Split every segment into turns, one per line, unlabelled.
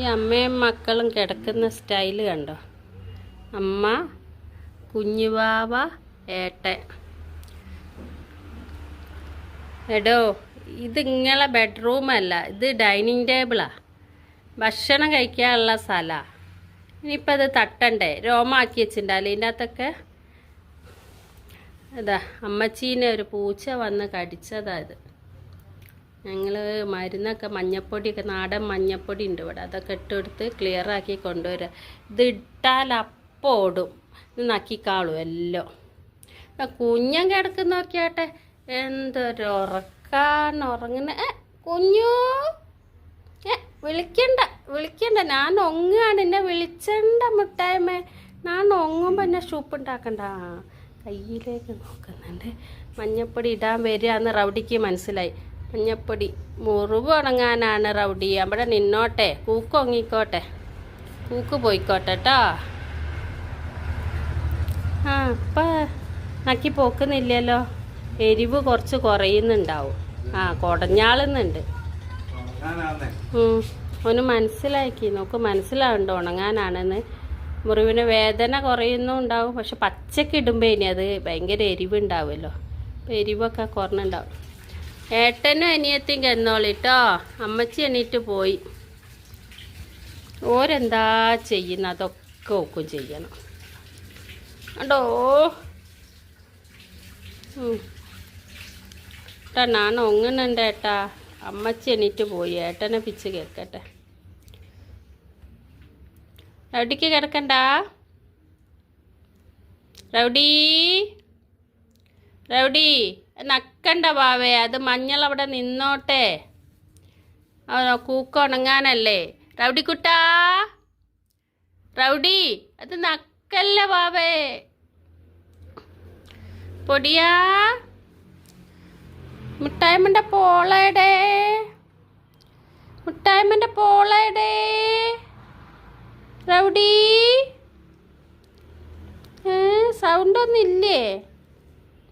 ഈ അമ്മയും മക്കളും കിടക്കുന്ന സ്റ്റൈല് കണ്ടോ? അമ്മ, കുഞ്ഞുവാവ, ഏട്ടൻ. എടോ, ഇത് ഇങ്ങളെ ബെഡ്റൂമല്ല, ഇത് ഡൈനിങ് ടേബിളാ. ഭക്ഷണം കഴിക്കാനുള്ള സ്ഥലമാണ്. ഇനിയിപ്പോൾ അത് തട്ടണ്ടേ? രോമാക്കി വെച്ചിട്ടുണ്ടല്ലേ ഇതിൻ്റെ അകത്തൊക്കെ. അതാ അമ്മച്ചീനെ ഒരു പൂച്ച വന്ന് കടിച്ചതാ ഇത്. ഞങ്ങൾ മരുന്നൊക്കെ മഞ്ഞപ്പൊടിയൊക്കെ നാടൻ മഞ്ഞപ്പൊടി ഉണ്ട് ഇവിടെ, അതൊക്കെ ഇട്ടെടുത്ത് ക്ലിയറാക്കി കൊണ്ടുവരിക. ഇത് ഇട്ടാൽ അപ്പം ഓടും, ഇത് നക്കിക്കാളും എല്ലാം. കുഞ്ഞൻ കിടക്കുന്ന നോക്കിയാട്ടെ, എന്തൊരു ഉറക്കാണ് ഉറങ്ങുന്ന. കുഞ്ഞു വിളിക്കണ്ട, ഞാൻ ഒങ്ങാണ്, എന്നെ വിളിച്ചണ്ട മുട്ടായ്മ. ഞാൻ ഒങ്ങുമ്പോൾ എന്നെ ഷൂപ്പ് ഉണ്ടാക്കണ്ട. കയ്യിലേക്ക് നോക്കുന്നുണ്ട്. മഞ്ഞപ്പൊടി ഇടാൻ വരികയെന്ന് റൗഡിക്ക് മനസ്സിലായി. മഞ്ഞപ്പൊടി മുറിവ് ഉണങ്ങാനാണ് റൗഡി. അവിടെ നിന്നോട്ടെ, കൂക്ക് ഒങ്ങിക്കോട്ടെ, കൂക്ക് പോയിക്കോട്ടെ കേട്ടോ. ഇപ്പം നക്കി പോക്കുന്നില്ലല്ലോ. എരിവ് കുറച്ച് കുറയുന്നുണ്ടാവും. കുടഞ്ഞാളുന്നുണ്ട്. ഒന്ന് മനസ്സിലാക്കി നോക്ക്, മനസ്സിലാവുണ്ടോ ഉണങ്ങാനാണെന്ന്. മുറിവിന് വേദന കുറയുന്നുണ്ടാവും, പക്ഷെ പച്ചക്ക് ഇടുമ്പോൾ ഇനി അത് ഭയങ്കര എരിവുണ്ടാവുമല്ലോ. അപ്പോൾ എരിവൊക്കെ കുറഞ്ഞുണ്ടാവും. ഏട്ടനും അനിയത്തിയും കന്നോളിട്ടോ. അമ്മച്ചി എണീറ്റ് പോയി. ഓരെന്താ ചെയ്യുന്ന അതൊക്കെ ഒക്കും ചെയ്യണം. കണ്ടോ ഏട്ടാ, ഞാൻ ഒങ്ങുന്നുണ്ട് ഏട്ടാ. അമ്മച്ചി എണീറ്റ് പോയി, ഏട്ടനെ പിച്ച് കേൾക്കട്ടെ. റൗഡിക്ക് കിടക്കണ്ട. റൗഡി നക്കണ്ട ബാവേ, അത് മഞ്ഞൾ അവിടെ നിന്നോട്ടെ. കൂക്ക ഉണങ്ങാനല്ലേ. റൗഡിക്കുട്ടാ, റൗഡി അത് നക്കല്ല ബാവേ. പൊടിയാ, മുട്ടായ്മൻ്റെ പോളയുടെ, മുട്ടായ്മൻ്റെ പോളയുടെ. റൗഡി സൗണ്ടൊന്നും ഇല്ലേ?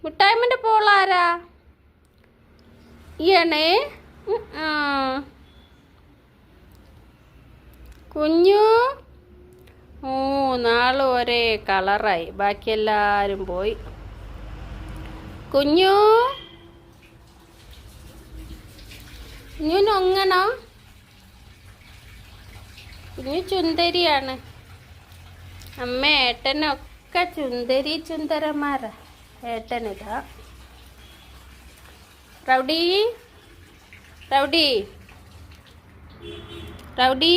മുട്ടായ്മൻ്റെ പോളാരാ? ഈയണേ. കുഞ്ഞു നാളും ഒരേ കളറായി, ബാക്കി എല്ലാവരും പോയി. കുഞ്ഞു കുഞ്ഞിനൊങ്ങണോ? കുഞ്ഞു ചുന്ദരിയാണ്. അമ്മ ഏട്ടനൊക്കെ ചുന്ദരി ചുന്ദരന്മാരാ. ഏട്ടനിതാ. റൗഡി